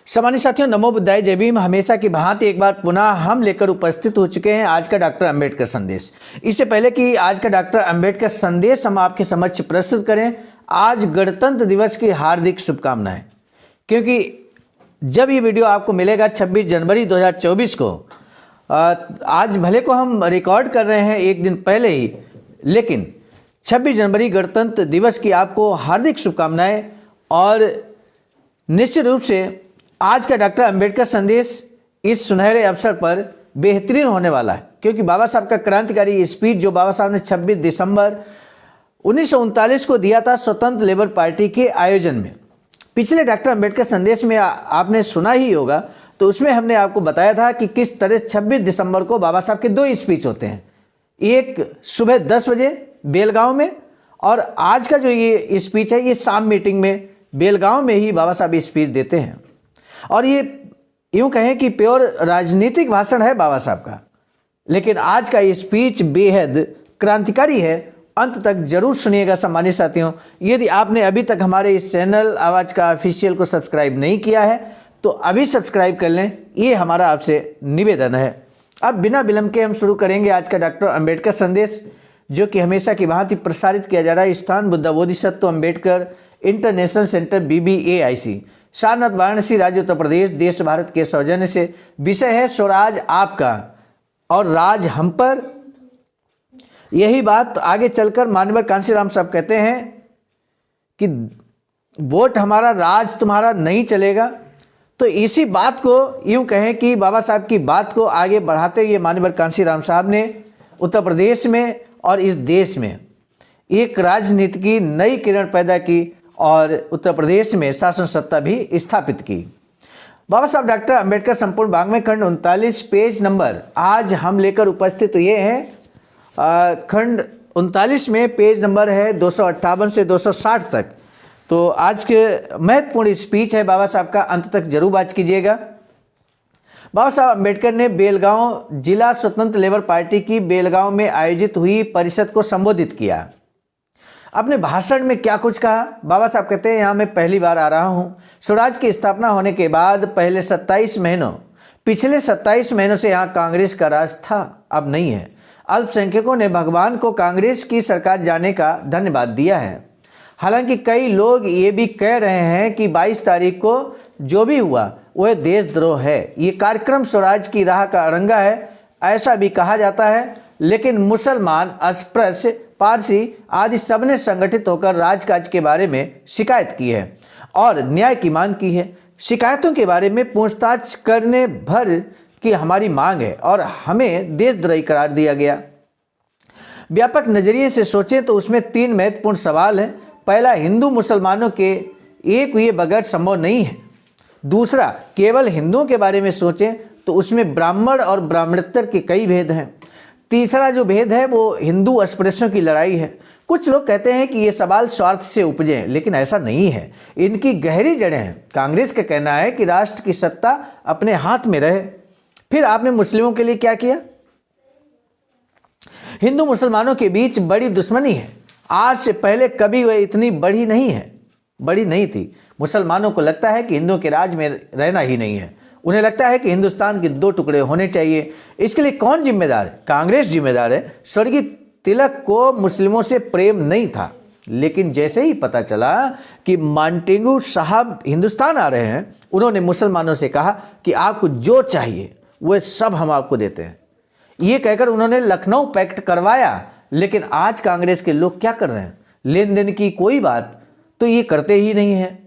सम्मानित साथियों, नमो बुद्धाय, जय भीम। हमेशा की भांति एक बार पुनः हम लेकर उपस्थित हो चुके हैं आज का डॉक्टर अंबेडकर संदेश। इससे पहले कि आज का डॉक्टर अंबेडकर संदेश हम आपके समक्ष प्रस्तुत करें, आज गणतंत्र दिवस की हार्दिक शुभकामनाएं। क्योंकि जब ये वीडियो आपको मिलेगा 26 जनवरी 2024 को, आज भले को हम रिकॉर्ड कर रहे हैं एक दिन पहले ही, लेकिन 26 जनवरी गणतंत्र दिवस की आपको हार्दिक शुभकामनाएं। और निश्चित रूप से आज का डॉक्टर अंबेडकर संदेश इस सुनहरे अवसर पर बेहतरीन होने वाला है, क्योंकि बाबा साहब का क्रांतिकारी स्पीच जो बाबा साहब ने 26 दिसंबर 1939 को दिया था स्वतंत्र लेबर पार्टी के आयोजन में। पिछले डॉक्टर अंबेडकर संदेश में आपने सुना ही होगा, तो उसमें हमने आपको बताया था कि किस तरह 26 दिसंबर को बाबा साहब के दो स्पीच होते हैं, एक सुबह 10 बजे बेलगांव में, और आज का जो ये स्पीच है ये शाम मीटिंग में बेलगांव में ही बाबा साहब स्पीच देते हैं। और ये यूँ कहें कि प्योर राजनीतिक भाषण है बाबा साहब का, लेकिन आज का ये स्पीच बेहद क्रांतिकारी है। अंत तक जरूर सुनिएगा सम्मानित साथियों। यदि आपने अभी तक हमारे इस चैनल आवाज़ का ऑफिशियल को सब्सक्राइब नहीं किया है तो अभी सब्सक्राइब कर लें, ये हमारा आपसे निवेदन है। अब बिना विलंब के हम शुरू करेंगे आज का डॉक्टर अंबेडकर संदेश, जो कि हमेशा की भांति प्रसारित किया जा रहा है स्थान Buddha Bodhisattva Ambedkar international centre BBAIC, Sarnath, Varanasi, राज्य उत्तर प्रदेश, देश भारत के सौजन्य से। विषय है स्वराज आपका और राज हम पर। यही बात आगे चलकर मानवर कांशीराम साहब कहते हैं कि वोट हमारा राज तुम्हारा नहीं चलेगा। तो इसी बात को यूं कहें कि बाबा साहब की बात को आगे बढ़ाते हुए मानवर कांशीराम साहब ने उत्तर प्रदेश में और इस देश में एक राजनीति की नई किरण पैदा की और उत्तर प्रदेश में शासन सत्ता भी स्थापित की। बाबा साहब डॉक्टर अंबेडकर संपूर्ण वाङ्मय खंड 39 पेज नंबर आज हम लेकर उपस्थित हुए हैं। खंड 39 में पेज नंबर है 258 से 260 तक। तो आज के महत्वपूर्ण स्पीच है बाबा साहब का, अंत तक जरूर बात कीजिएगा। बाबा साहब अंबेडकर ने बेलगांव जिला स्वतंत्र लेबर पार्टी की बेलगांव में आयोजित हुई परिषद को संबोधित किया। अपने भाषण में क्या कुछ कहा? बाबा साहब कहते हैं, यहाँ मैं पहली बार आ रहा हूँ। स्वराज की स्थापना होने के बाद पिछले 27 महीनों से यहाँ कांग्रेस का राज था, अब नहीं है। अल्पसंख्यकों ने भगवान को कांग्रेस की सरकार जाने का धन्यवाद दिया है। हालांकि कई लोग ये भी कह रहे हैं कि 22 तारीख को जो भी हुआ वह देशद्रोह है, ये कार्यक्रम स्वराज की राह का अड़ंगा है, ऐसा भी कहा जाता है। लेकिन मुसलमान, अस्पृश्य, पारसी आदि सबने संगठित होकर राजकाज के बारे में शिकायत की है और न्याय की मांग की है। शिकायतों के बारे में पूछताछ करने भर की हमारी मांग है और हमें देशद्रोही करार दिया गया। व्यापक नजरिए से सोचें तो उसमें 3 महत्वपूर्ण सवाल हैं। पहला, हिंदू मुसलमानों के एक हुए बगैर संभव नहीं है। दूसरा, केवल हिंदुओं के बारे में सोचें तो उसमें ब्राह्मण और ब्राह्मणोत्तर के कई भेद हैं। तीसरा जो भेद है वो हिंदू अस्पृश्यों की लड़ाई है। कुछ लोग कहते हैं कि ये सवाल स्वार्थ से उपजे हैं, लेकिन ऐसा नहीं है, इनकी गहरी जड़ें हैं। कांग्रेस का कहना है कि राष्ट्र की सत्ता अपने हाथ में रहे। फिर आपने मुस्लिमों के लिए क्या किया? हिंदू मुसलमानों के बीच बड़ी दुश्मनी है, आज से पहले कभी वह इतनी बड़ी नहीं थी। मुसलमानों को लगता है कि हिंदुओं के राज में रहना ही नहीं है, उन्हें लगता है कि हिंदुस्तान के 2 टुकड़े होने चाहिए। इसके लिए कौन जिम्मेदार है? कांग्रेस जिम्मेदार है। स्वर्गीय तिलक को मुस्लिमों से प्रेम नहीं था, लेकिन जैसे ही पता चला कि मांटेगू साहब हिंदुस्तान आ रहे हैं, उन्होंने मुसलमानों से कहा कि आपको जो चाहिए वह सब हम आपको देते हैं। ये कहकर उन्होंने लखनऊ पैक्ट करवाया। लेकिन आज कांग्रेस के लोग क्या कर रहे हैं? लेन देन की कोई बात तो ये करते ही नहीं है।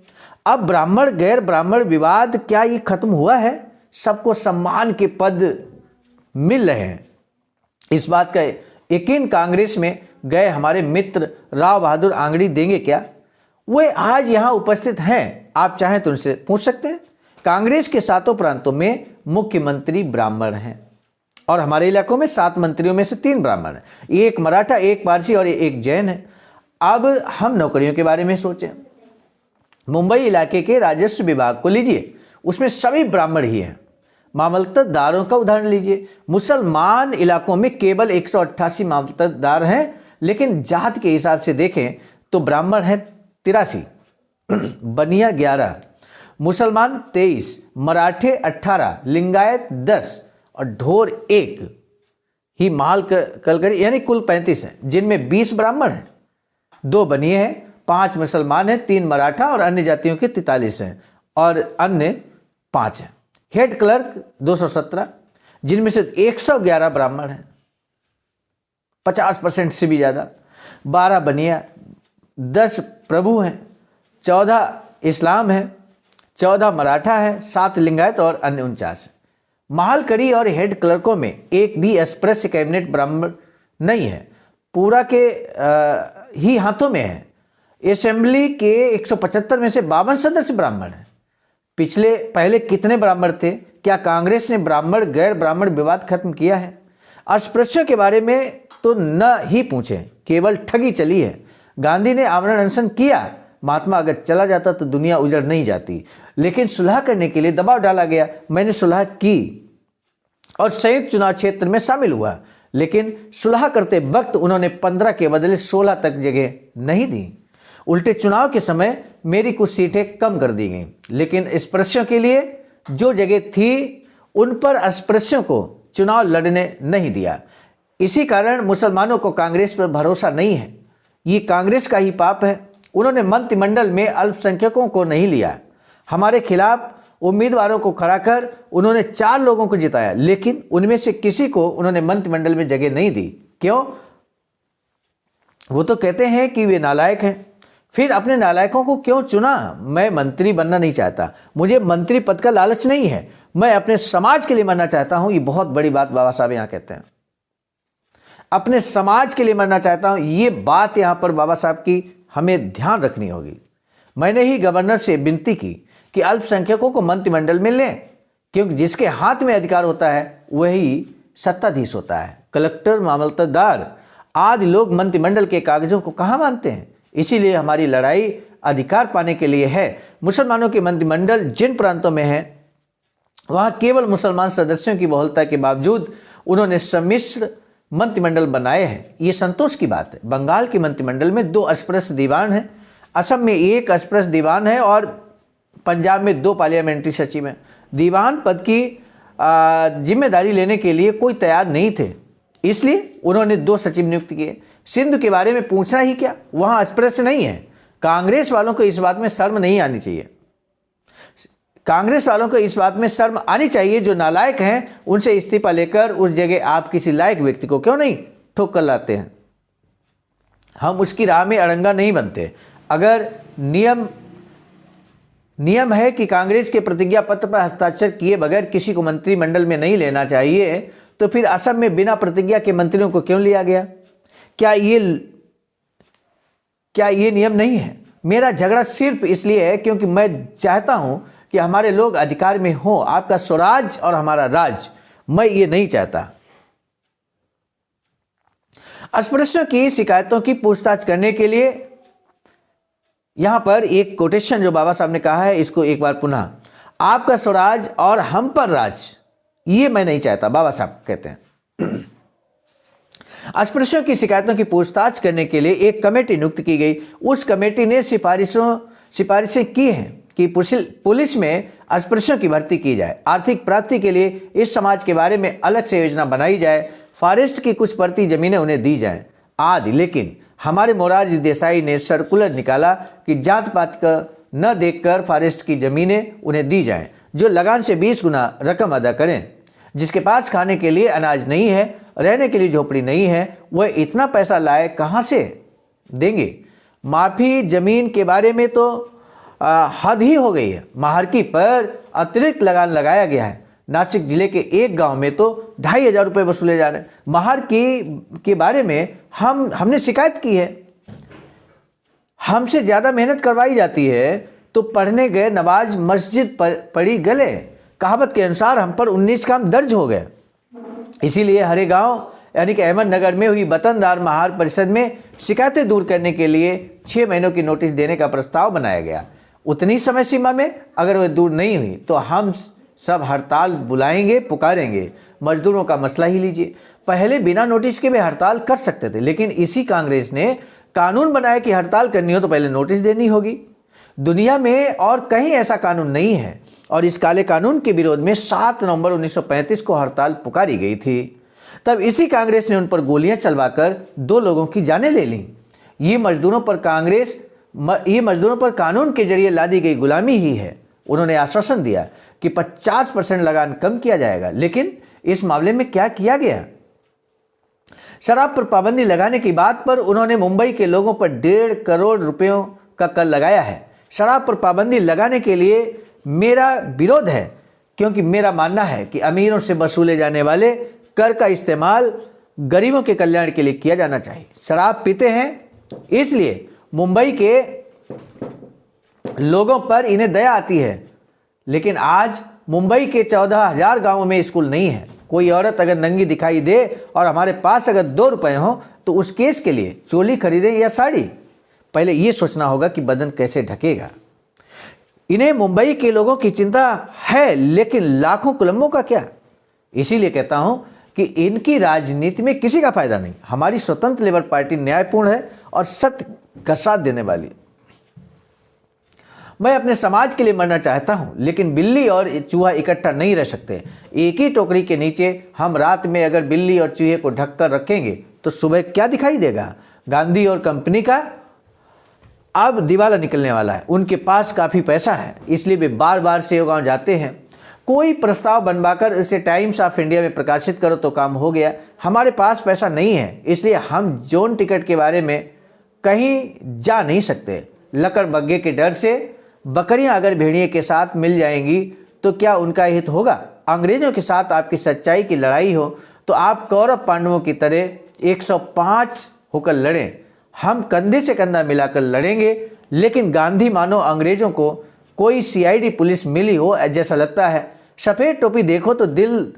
अब ब्राह्मण गैर ब्राह्मण विवाद क्या ये खत्म हुआ है? सबको सम्मान के पद मिल रहे हैं। इस बात का यकीन कांग्रेस में गए हमारे मित्र राव बहादुर आंगड़ी देंगे क्या? वे आज यहाँ उपस्थित हैं, आप चाहें तो उनसे पूछ सकते हैं। कांग्रेस के 7 प्रांतों में मुख्यमंत्री ब्राह्मण हैं और हमारे इलाकों में 7 मंत्रियों में से 3 ब्राह्मण हैं, एक मराठा, एक पारसी और एक जैन है। अब हम नौकरियों के बारे में सोचें। मुंबई इलाके के राजस्व विभाग को लीजिए, उसमें सभी ब्राह्मण ही हैं। मामलतदारों का उदाहरण लीजिए, मुसलमान इलाकों में केवल 188 मामलतदार हैं, लेकिन जात के हिसाब से देखें तो ब्राह्मण है 83, बनिया 11, मुसलमान 23, मराठे 18, लिंगायत 10 और ढोर 1 ही माल कलकरी यानी कुल 35 हैं, जिनमें 20 ब्राह्मण हैं, 2 बनिए हैं, 5 मुसलमान हैं, 3 मराठा और अन्य जातियों के 43 हैं और अन्य 5 हैं। हेड क्लर्क 217, जिनमें से 111 ब्राह्मण हैं, 50% से भी ज़्यादा, 12 बनिया, 10 प्रभु हैं, 14 इस्लाम है, 14 मराठा है, 7 लिंगायत और अन्य 49 है। महालकड़ी और हेड क्लर्कों में एक भी अस्पृश्य कैबिनेट ब्राह्मण नहीं है, पूरा के ही हाथों में है। असेंबली के 175 में से 52 सदस्य ब्राह्मण हैं। पहले कितने ब्राह्मण थे? क्या कांग्रेस ने ब्राह्मण गैर ब्राह्मण विवाद खत्म किया है? अस्पृश्यों के बारे में तो न ही पूछें, केवल ठगी चली है। गांधी ने आमरण अनशन किया, महात्मा अगर चला जाता तो दुनिया उजड़ नहीं जाती, लेकिन सुलह करने के लिए दबाव डाला गया। मैंने सुलह की और संयुक्त चुनाव क्षेत्र में शामिल हुआ, लेकिन सुलह करते वक्त उन्होंने 15 के बदले 16 तक जगह नहीं दी। उल्टे चुनाव के समय मेरी कुछ सीटें कम कर दी गईं, लेकिन अस्पृश्यों के लिए जो जगह थी उन पर अस्पृश्यों को चुनाव लड़ने नहीं दिया। इसी कारण मुसलमानों को कांग्रेस पर भरोसा नहीं है। ये कांग्रेस का ही पाप है। उन्होंने मंत्रिमंडल में अल्पसंख्यकों को नहीं लिया। हमारे खिलाफ उम्मीदवारों को खड़ा कर उन्होंने 4 लोगों को जिताया, लेकिन उनमें से किसी को उन्होंने मंत्रिमंडल में जगह नहीं दी। क्यों? वो तो कहते हैं कि वे नालायक हैं। फिर अपने नालायकों को क्यों चुना? मैं मंत्री बनना नहीं चाहता, मुझे मंत्री पद का लालच नहीं है, मैं अपने समाज के लिए मरना चाहता हूं। ये बहुत बड़ी बात बाबा साहब यहां कहते हैं, अपने समाज के लिए मरना चाहता हूं। ये बात यहां पर बाबा साहब की हमें ध्यान रखनी होगी। मैंने ही गवर्नर से विनती की कि अल्पसंख्यकों को मंत्रिमंडल में लें, क्योंकि जिसके हाथ में अधिकार होता है वही सत्ताधीश होता है। कलेक्टर, मामलतदार आदि लोग मंत्रिमंडल के कागजों को कहाँ मानते हैं? इसीलिए हमारी लड़ाई अधिकार पाने के लिए है। मुसलमानों के मंत्रिमंडल जिन प्रांतों में है वहां केवल मुसलमान सदस्यों की बहुलता के बावजूद उन्होंने सम्मिश्र मंत्रिमंडल बनाए हैं। ये संतोष की बात है। बंगाल के मंत्रिमंडल में 2 अस्पृश्य दीवान हैं, असम में 1 अस्पृश्य दीवान है और पंजाब में 2 पार्लियामेंट्री सचिव हैं। दीवान पद की जिम्मेदारी लेने के लिए कोई तैयार नहीं थे, इसलिए उन्होंने 2 सचिव नियुक्त किए। सिंध के बारे में पूछना ही क्या, वहां अस्पृश्य नहीं है। कांग्रेस वालों को इस बात में शर्म नहीं आनी चाहिए। कांग्रेस वालों को इस बात में शर्म आनी चाहिए, जो नालायक हैं उनसे इस्तीफा लेकर उस जगह आप किसी लायक व्यक्ति को क्यों नहीं ठोक कर लाते हैं। हम उसकी राह में अड़ंगा नहीं बनते। अगर नियम है कि कांग्रेस के प्रतिज्ञा पत्र पर हस्ताक्षर किए बगैर किसी को मंत्रिमंडल में नहीं लेना चाहिए, तो फिर असम में बिना प्रतिज्ञा के मंत्रियों को क्यों लिया गया? क्या ये नियम नहीं है? मेरा झगड़ा सिर्फ इसलिए है क्योंकि मैं चाहता हूं कि हमारे लोग अधिकार में हो, आपका स्वराज और हमारा राज। मैं ये नहीं चाहता। अस्पृश्यों की शिकायतों की पूछताछ करने के लिए यहां पर एक कोटेशन जो बाबा साहब ने कहा है, इसको एक बार पुनः, आपका स्वराज और हम पर राज, ये मैं नहीं चाहता, बाबा साहब कहते हैं। अस्पृश्यों की शिकायतों की पूछताछ करने के लिए एक कमेटी नियुक्त की गई। उस कमेटी ने सिफारिशें की हैं कि पुलिस में अस्पृश्यों की भर्ती की जाए, आर्थिक प्राप्ति के लिए इस समाज के बारे में अलग से योजना बनाई जाए, फॉरेस्ट की कुछ प्रति जमीनें उन्हें दी जाएं आदि। लेकिन हमारे मोरारजी देसाई ने सर्कुलर निकाला कि जात पात का न देखकर फॉरेस्ट की जमीनें उन्हें दी जाएं, जो लगान से 20 गुना रकम अदा करें। जिसके पास खाने के लिए अनाज नहीं है, रहने के लिए झोपड़ी नहीं है, वह इतना पैसा लाए कहाँ से देंगे? माफी जमीन के बारे में तो हद ही हो गई है। महारकी पर अतिरिक्त लगान लगाया गया है। नासिक जिले के एक गांव में तो 2500 रुपये वसूले जा रहे हैं। महारकी के बारे में हमने शिकायत की है। हमसे ज़्यादा मेहनत करवाई जाती है तो पढ़ने गए नवाज मस्जिद पड़ी गले, कहावत के अनुसार हम पर 19 काम दर्ज हो गए। इसीलिए हरे गांव यानी कि अहमदनगर में हुई वतनदार महार परिषद में शिकायतें दूर करने के लिए 6 महीनों की नोटिस देने का प्रस्ताव बनाया गया। उतनी समय सीमा में अगर वह दूर नहीं हुई तो हम सब हड़ताल बुलाएंगे, पुकारेंगे। मजदूरों का मसला ही लीजिए, पहले बिना नोटिस के भी हड़ताल कर सकते थे, लेकिन इसी कांग्रेस ने कानून बनाया कि हड़ताल करनी हो तो पहले नोटिस देनी होगी। दुनिया में और कहीं ऐसा कानून नहीं है, और इस काले कानून के विरोध में 7 नवंबर 1935 को हड़ताल पुकारी गई थी। तब इसी कांग्रेस ने उन पर गोलियां चलवाकर 2 लोगों की जानें ले लीं। ये मजदूरों पर कानून के जरिए लादी गई गुलामी ही है। उन्होंने आश्वासन दिया कि 50% लगान कम किया जाएगा, लेकिन इस मामले में क्या किया गया? शराब पर पाबंदी लगाने की बात पर उन्होंने मुंबई के लोगों पर 1.5 करोड़ रुपयों का कर लगाया है। शराब पर पाबंदी लगाने के लिए मेरा विरोध है, क्योंकि मेरा मानना है कि अमीरों से वसूले जाने वाले कर का इस्तेमाल गरीबों के कल्याण के लिए किया जाना चाहिए। शराब पीते हैं, इसलिए मुंबई के लोगों पर इन्हें दया आती है, लेकिन आज मुंबई के 14,000 गांवों में स्कूल नहीं है। कोई औरत अगर नंगी दिखाई दे और हमारे पास अगर 2 रुपए हो तो उस केस के लिए चोली खरीदें या साड़ी? पहले ये सोचना होगा कि बदन कैसे ढकेगा। इन्हें मुंबई के लोगों की चिंता है, लेकिन लाखों कोलंबों का क्या? इसीलिए कहता हूं कि इनकी राजनीति में किसी का फायदा नहीं। हमारी स्वतंत्र लेबर पार्टी न्यायपूर्ण है और सत्य का साथ देने वाली। मैं अपने समाज के लिए मरना चाहता हूं, लेकिन बिल्ली और चूहा इकट्ठा नहीं रह सकते। एक ही टोकरी के नीचे हम रात में अगर बिल्ली और चूहे को ढककर रखेंगे तो सुबह क्या दिखाई देगा? गांधी और कंपनी का अब दिवाला निकलने वाला है। उनके पास काफ़ी पैसा है, इसलिए वे बार बार सेव गांव जाते हैं। कोई प्रस्ताव बनवाकर इसे टाइम्स ऑफ इंडिया में प्रकाशित करो तो काम हो गया। हमारे पास पैसा नहीं है, इसलिए हम जोन टिकट के बारे में कहीं जा नहीं सकते। लकड़ बग्गे के डर से बकरियां अगर भेड़िए के साथ मिल जाएंगी तो क्या उनका हित होगा? अंग्रेजों के साथ आपकी सच्चाई की लड़ाई हो तो आप कौरव पांडवों की तरह 105 होकर लड़ें। हम कंधे से कंधा मिलाकर लड़ेंगे, लेकिन गांधी मानो अंग्रेजों को कोई सीआईडी पुलिस मिली हो जैसा लगता है। सफ़ेद टोपी देखो तो दिल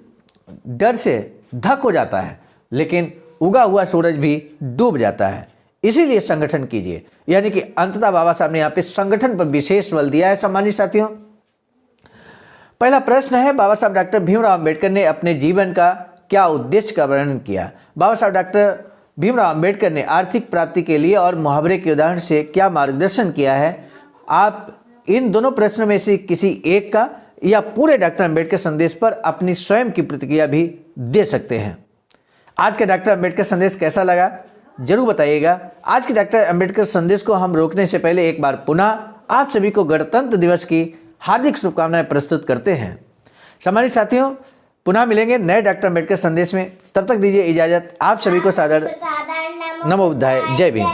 डर से धक हो जाता है, लेकिन उगा हुआ सूरज भी डूब जाता है। इसीलिए संगठन कीजिए। यानी कि अंततः बाबा साहब ने यहाँ पे संगठन पर विशेष बल दिया है। सम्मानित साथियों, पहला प्रश्न है, बाबा साहब डॉक्टर भीमराव अंबेडकर ने अपने जीवन का क्या उद्देश्य का वर्णन किया? बाबा साहब डॉक्टर भीमराव अंबेडकर ने आर्थिक प्राप्ति के लिए और मुहावरे के उदाहरण से क्या मार्गदर्शन किया है? आप इन दोनों प्रश्नों में से किसी एक का या पूरे डॉक्टर अंबेडकर संदेश पर अपनी स्वयं की प्रतिक्रिया भी दे सकते हैं। आज का डॉक्टर अंबेडकर संदेश कैसा लगा जरूर बताइएगा। आज के डॉक्टर अंबेडकर संदेश को हम रोकने से पहले एक बार पुनः आप सभी को गणतंत्र दिवस की हार्दिक शुभकामनाएं प्रस्तुत करते हैं। सम्मानित साथियों, पुनः मिलेंगे नए डॉक्टर अंबेडकर संदेश में। तब तक दीजिए इजाजत। आप सभी को सादर नमो बुद्धाय। जय भीम।